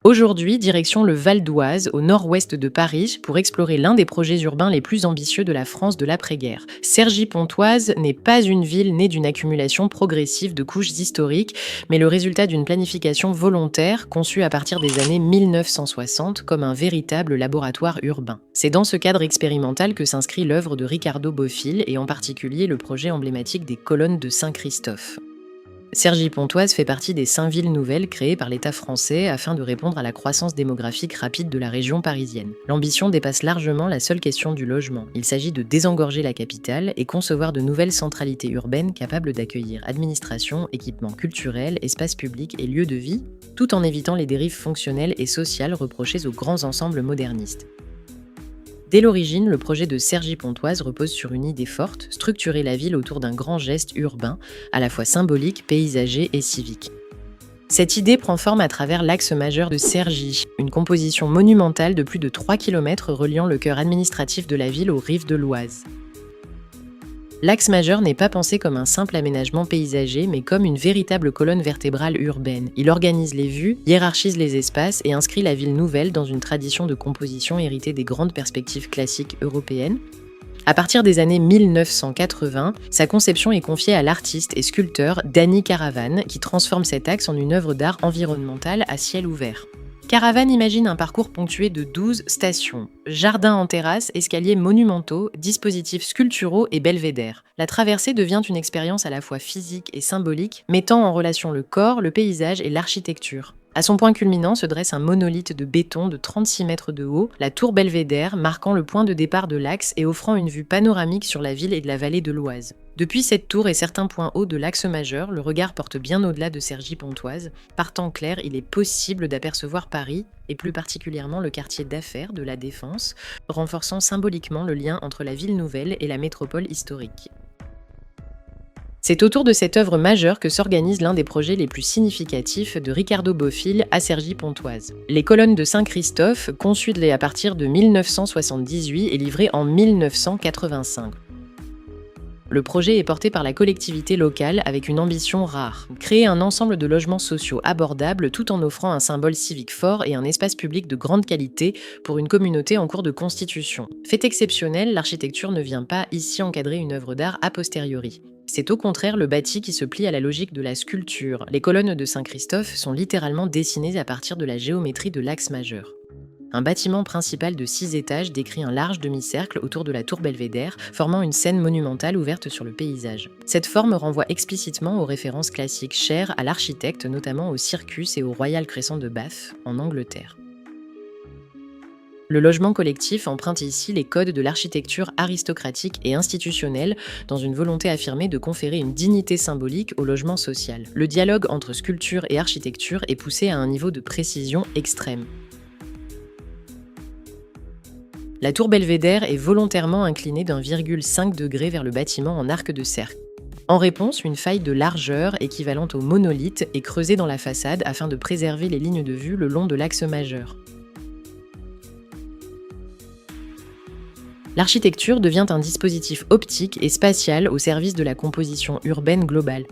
Aujourd'hui, direction le Val d'Oise, au nord-ouest de Paris, pour explorer l'un des projets urbains les plus ambitieux de la France de l'après-guerre. Cergy-Pontoise n'est pas une ville née d'une accumulation progressive de couches historiques, mais le résultat d'une planification volontaire conçue à partir des années 1960 comme un véritable laboratoire urbain. C'est dans ce cadre expérimental que s'inscrit l'œuvre de Ricardo Bofill et en particulier le projet emblématique des colonnes de Saint-Christophe. Cergy-Pontoise fait partie des 5 villes nouvelles créées par l'État français afin de répondre à la croissance démographique rapide de la région parisienne. L'ambition dépasse largement la seule question du logement. Il s'agit de désengorger la capitale et concevoir de nouvelles centralités urbaines capables d'accueillir administration, équipements culturels, espaces publics et lieux de vie, tout en évitant les dérives fonctionnelles et sociales reprochées aux grands ensembles modernistes. Dès l'origine, le projet de Cergy-Pontoise repose sur une idée forte, structurer la ville autour d'un grand geste urbain, à la fois symbolique, paysager et civique. Cette idée prend forme à travers l'axe majeur de Cergy, une composition monumentale de plus de 3 km reliant le cœur administratif de la ville aux rives de l'Oise. L'axe majeur n'est pas pensé comme un simple aménagement paysager, mais comme une véritable colonne vertébrale urbaine. Il organise les vues, hiérarchise les espaces et inscrit la ville nouvelle dans une tradition de composition héritée des grandes perspectives classiques européennes. À partir des années 1980, sa conception est confiée à l'artiste et sculpteur Dany Caravane, qui transforme cet axe en une œuvre d'art environnementale à ciel ouvert. Caravane imagine un parcours ponctué de 12 stations, jardins en terrasse, escaliers monumentaux, dispositifs sculpturaux et belvédères. La traversée devient une expérience à la fois physique et symbolique, mettant en relation le corps, le paysage et l'architecture. À son point culminant se dresse un monolithe de béton de 36 mètres de haut, la tour belvédère, marquant le point de départ de l'axe et offrant une vue panoramique sur la ville et de la vallée de l'Oise. Depuis cette tour et certains points hauts de l'axe majeur, le regard porte bien au-delà de Cergy-Pontoise. Par temps clair, il est possible d'apercevoir Paris, et plus particulièrement le quartier d'affaires de la Défense, renforçant symboliquement le lien entre la ville nouvelle et la métropole historique. C'est autour de cette œuvre majeure que s'organise l'un des projets les plus significatifs de Ricardo Bofill à Cergy-Pontoise. Les colonnes de Saint-Christophe, conçues à partir de 1978 et livrées en 1985. Le projet est porté par la collectivité locale avec une ambition rare, créer un ensemble de logements sociaux abordables tout en offrant un symbole civique fort et un espace public de grande qualité pour une communauté en cours de constitution. Fait exceptionnel, l'architecture ne vient pas ici encadrer une œuvre d'art a posteriori. C'est au contraire le bâti qui se plie à la logique de la sculpture. Les colonnes de Saint-Christophe sont littéralement dessinées à partir de la géométrie de l'axe majeur. Un bâtiment principal de 6 étages décrit un large demi-cercle autour de la tour belvédère, formant une scène monumentale ouverte sur le paysage. Cette forme renvoie explicitement aux références classiques chères à l'architecte, notamment au Circus et au Royal Crescent de Bath, en Angleterre. Le logement collectif emprunte ici les codes de l'architecture aristocratique et institutionnelle dans une volonté affirmée de conférer une dignité symbolique au logement social. Le dialogue entre sculpture et architecture est poussé à un niveau de précision extrême. La tour belvédère est volontairement inclinée d'1,5 degré vers le bâtiment en arc de cercle. En réponse, une faille de largeur équivalente au monolithe est creusée dans la façade afin de préserver les lignes de vue le long de l'axe majeur. L'architecture devient un dispositif optique et spatial au service de la composition urbaine globale.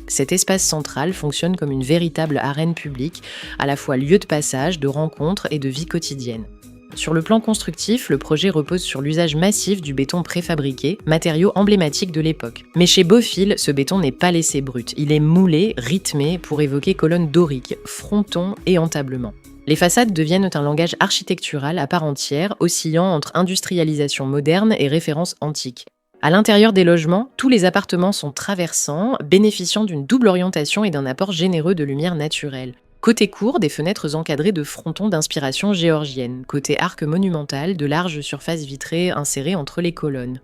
Cet espace central fonctionne comme une véritable arène publique, à la fois lieu de passage, de rencontres et de vie quotidienne. Sur le plan constructif, le projet repose sur l'usage massif du béton préfabriqué, matériau emblématique de l'époque. Mais chez Bofill, ce béton n'est pas laissé brut. Il est moulé, rythmé pour évoquer colonnes doriques, frontons et entablements. Les façades deviennent un langage architectural à part entière, oscillant entre industrialisation moderne et références antiques. À l'intérieur des logements, tous les appartements sont traversants, bénéficiant d'une double orientation et d'un apport généreux de lumière naturelle. Côté cour, des fenêtres encadrées de frontons d'inspiration géorgienne. Côté arc monumental, de larges surfaces vitrées insérées entre les colonnes.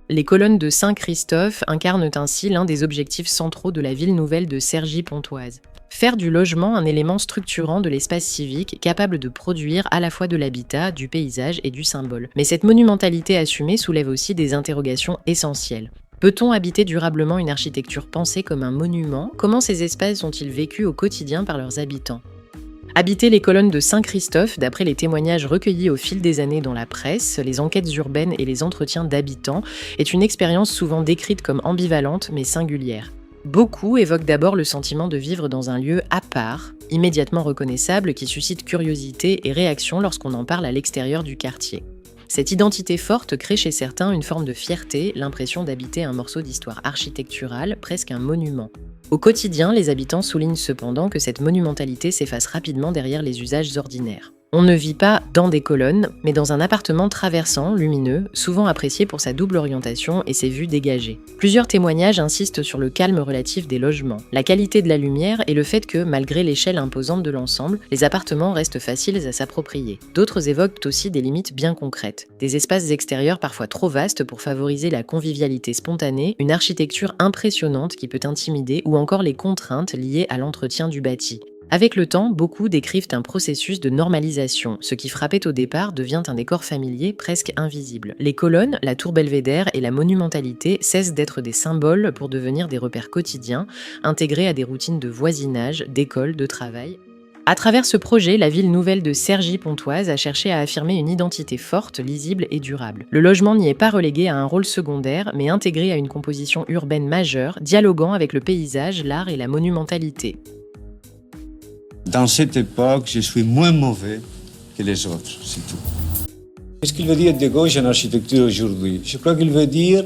Les colonnes de Saint-Christophe incarnent ainsi l'un des objectifs centraux de la ville nouvelle de Cergy-Pontoise. Faire du logement un élément structurant de l'espace civique, capable de produire à la fois de l'habitat, du paysage et du symbole. Mais cette monumentalité assumée soulève aussi des interrogations essentielles. Peut-on habiter durablement une architecture pensée comme un monument ? Comment ces espaces sont-ils vécus au quotidien par leurs habitants ? Habiter les colonnes de Saint-Christophe, d'après les témoignages recueillis au fil des années dans la presse, les enquêtes urbaines et les entretiens d'habitants, est une expérience souvent décrite comme ambivalente mais singulière. Beaucoup évoquent d'abord le sentiment de vivre dans un lieu à part, immédiatement reconnaissable qui suscite curiosité et réaction lorsqu'on en parle à l'extérieur du quartier. Cette identité forte crée chez certains une forme de fierté, l'impression d'habiter un morceau d'histoire architecturale, presque un monument. Au quotidien, les habitants soulignent cependant que cette monumentalité s'efface rapidement derrière les usages ordinaires. On ne vit pas dans des colonnes, mais dans un appartement traversant, lumineux, souvent apprécié pour sa double orientation et ses vues dégagées. Plusieurs témoignages insistent sur le calme relatif des logements, la qualité de la lumière et le fait que, malgré l'échelle imposante de l'ensemble, les appartements restent faciles à s'approprier. D'autres évoquent aussi des limites bien concrètes. Des espaces extérieurs parfois trop vastes pour favoriser la convivialité spontanée, une architecture impressionnante qui peut intimider ou encore les contraintes liées à l'entretien du bâti. Avec le temps, beaucoup décrivent un processus de normalisation. Ce qui frappait au départ devient un décor familier presque invisible. Les colonnes, la tour belvédère et la monumentalité cessent d'être des symboles pour devenir des repères quotidiens, intégrés à des routines de voisinage, d'école, de travail. À travers ce projet, la ville nouvelle de Cergy-Pontoise a cherché à affirmer une identité forte, lisible et durable. Le logement n'y est pas relégué à un rôle secondaire, mais intégré à une composition urbaine majeure, dialoguant avec le paysage, l'art et la monumentalité. Dans cette époque, je suis moins mauvais que les autres, c'est tout. Qu'est-ce qu'il veut dire de gauche en architecture aujourd'hui? Je crois qu'il veut dire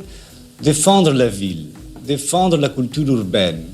défendre la ville, défendre la culture urbaine,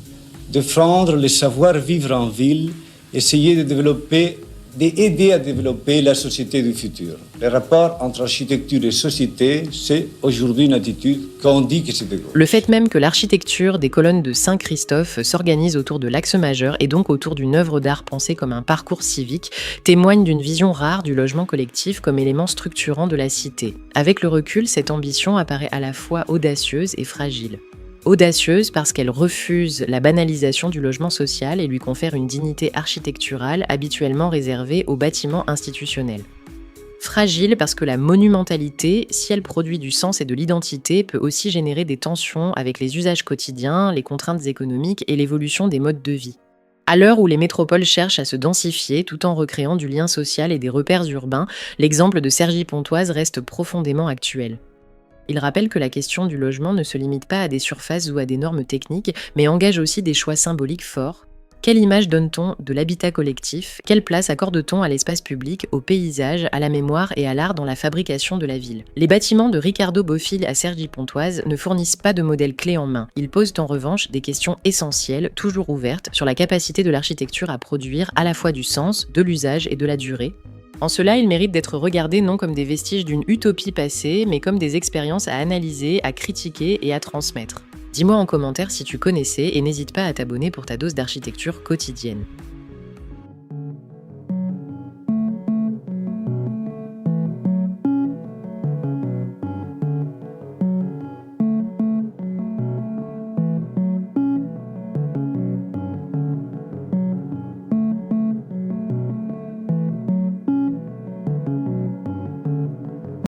défendre le savoir-vivre en ville, essayer de développer, d'aider à développer la société du futur. Le rapport entre architecture et société, c'est aujourd'hui une attitude qu'on dit que c'est de gauche. Le fait même que l'architecture des colonnes de Saint-Christophe s'organise autour de l'axe majeur et donc autour d'une œuvre d'art pensée comme un parcours civique témoigne d'une vision rare du logement collectif comme élément structurant de la cité. Avec le recul, cette ambition apparaît à la fois audacieuse et fragile. Audacieuse parce qu'elle refuse la banalisation du logement social et lui confère une dignité architecturale habituellement réservée aux bâtiments institutionnels. Fragile parce que la monumentalité, si elle produit du sens et de l'identité, peut aussi générer des tensions avec les usages quotidiens, les contraintes économiques et l'évolution des modes de vie. À l'heure où les métropoles cherchent à se densifier tout en recréant du lien social et des repères urbains, l'exemple de Cergy-Pontoise reste profondément actuel. Il rappelle que la question du logement ne se limite pas à des surfaces ou à des normes techniques, mais engage aussi des choix symboliques forts. Quelle image donne-t-on de l'habitat collectif? Quelle place accorde-t-on à l'espace public, au paysage, à la mémoire et à l'art dans la fabrication de la ville? Les bâtiments de Ricardo Bofill à Cergy-Pontoise ne fournissent pas de modèle clé en main. Ils posent en revanche des questions essentielles, toujours ouvertes, sur la capacité de l'architecture à produire à la fois du sens, de l'usage et de la durée. En cela, ils méritent d'être regardés non comme des vestiges d'une utopie passée, mais comme des expériences à analyser, à critiquer et à transmettre. Dis-moi en commentaire si tu connaissais et n'hésite pas à t'abonner pour ta dose d'architecture quotidienne.